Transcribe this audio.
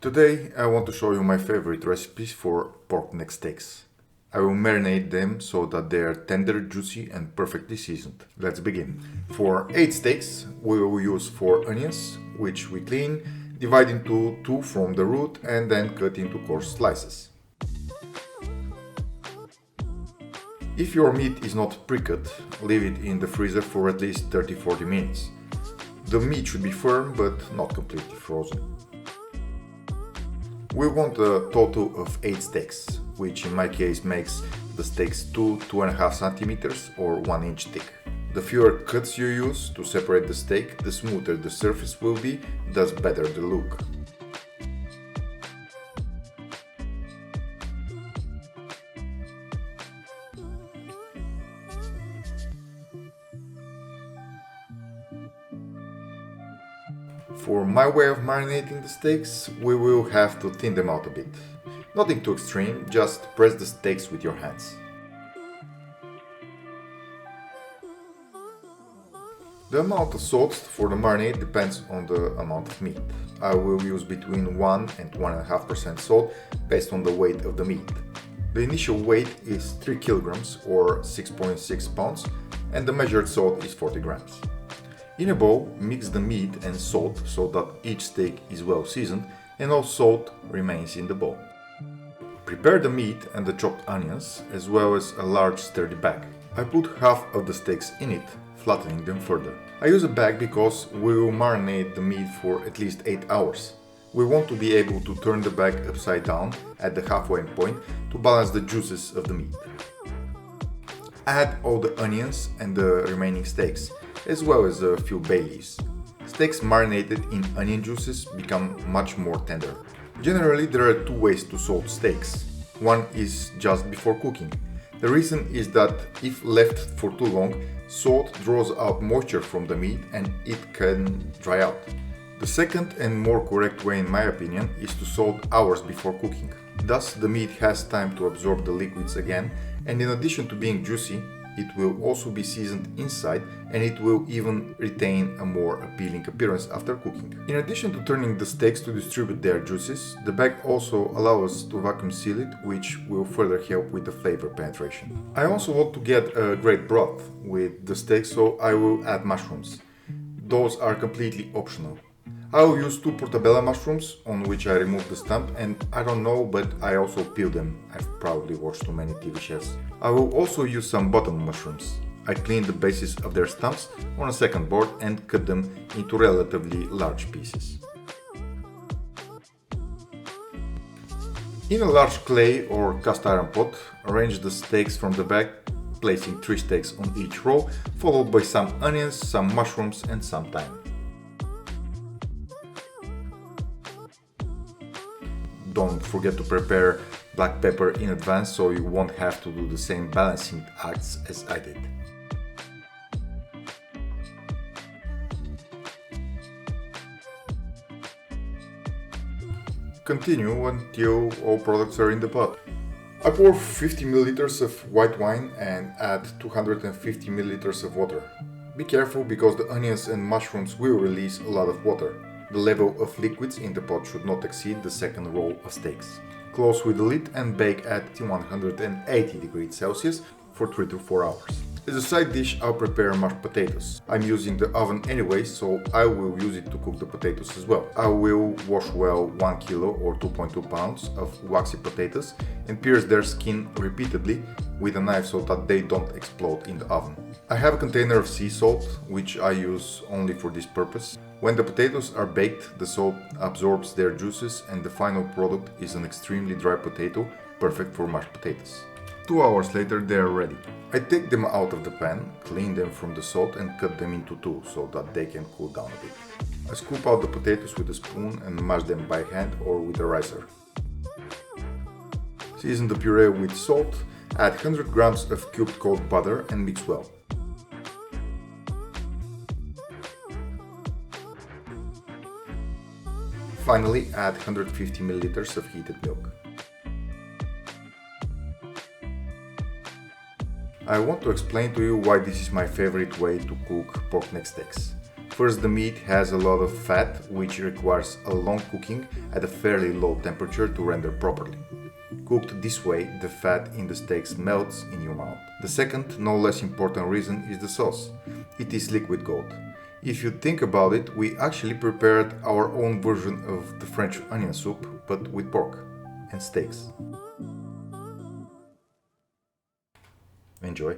Today I want to show you my favorite recipes for pork neck steaks. I will marinate them so that they are tender, juicy and perfectly seasoned. Let's begin. For 8 steaks we will use 4 onions, which we clean, divide into 2 from the root and then cut into coarse slices. If your meat is not pre-cut, leave it in the freezer for at least 30-40 minutes. The meat should be firm but not completely frozen. We want a total of 8 steaks, which in my case makes the steaks 2-2.5 centimeters or 1 inch thick. The fewer cuts you use to separate the steak, the smoother the surface will be, thus better the look. For my way of marinating the steaks, we will have to thin them out a bit. Nothing too extreme, just press the steaks with your hands. The amount of salt for the marinade depends on the amount of meat. I will use between 1 and 1.5% salt based on the weight of the meat. The initial weight is 3 kilograms or 6.6 pounds and the measured salt is 40 grams. In a bowl, mix the meat and salt so that each steak is well seasoned and all salt remains in the bowl. Prepare the meat and the chopped onions as well as a large sturdy bag. I put half of the steaks in it, flattening them further. I use a bag because we will marinate the meat for at least 8 hours. We want to be able to turn the bag upside down at the halfway point to balance the juices of the meat. Add all the onions and the remaining steaks, as well as a few bay leaves. Steaks marinated in onion juices become much more tender. Generally, there are 2 ways to salt steaks. One is just before cooking. The reason is that if left for too long, salt draws out moisture from the meat and it can dry out. The second and more correct way in my opinion is to salt hours before cooking. Thus the meat has time to absorb the liquids again, and in addition to being juicy, it will also be seasoned inside and it will even retain a more appealing appearance after cooking. In addition to turning the steaks to distribute their juices, the bag also allows us to vacuum seal it, which will further help with the flavor penetration. I also want to get a great broth with the steaks, so I will add mushrooms. Those are completely optional. I will use 2 portobello mushrooms on which I remove the stump, and I don't know, but I also peel them. I've probably watched too many TV shows. I will also use some bottom mushrooms. I clean the bases of their stumps on a second board and cut them into relatively large pieces. In a large clay or cast iron pot, arrange the steaks from the bag, placing 3 steaks on each roll, followed by some onions, some mushrooms and some thyme. Don't forget to prepare black pepper in advance so you won't have to do the same balancing acts as I did. Continue until all products are in the pot. I pour 50 ml of white wine and add 250 ml of water. Be careful because the onions and mushrooms will release a lot of water. The level of liquids in the pot should not exceed the second roll of steaks. Close with the lid and bake at 180 degrees Celsius for 3 to 4 hours. As a side dish, I'll prepare mashed potatoes. I'm using the oven anyway, so I will use it to cook the potatoes as well. I will wash well 1 kilo or 2.2 pounds of waxy potatoes and pierce their skin repeatedly with a knife so that they don't explode in the oven. I have a container of sea salt, which I use only for this purpose. When the potatoes are baked, the salt absorbs their juices and the final product is an extremely dry potato, perfect for mashed potatoes. 2 hours later they are ready. I take them out of the pan, clean them from the salt and cut them into 2 so that they can cool down a bit. I scoop out the potatoes with a spoon and mash them by hand or with a ricer. Season the puree with salt, add 100 grams of cubed cold butter and mix well. Finally, add 150 ml of heated milk. I want to explain to you why this is my favorite way to cook pork neck steaks. First, the meat has a lot of fat, which requires a long cooking at a fairly low temperature to render properly. Cooked this way, the fat in the steaks melts in your mouth. The second, no less important reason is the sauce. It is liquid gold. If you think about it, we actually prepared our own version of the French onion soup, but with pork and steaks. Enjoy.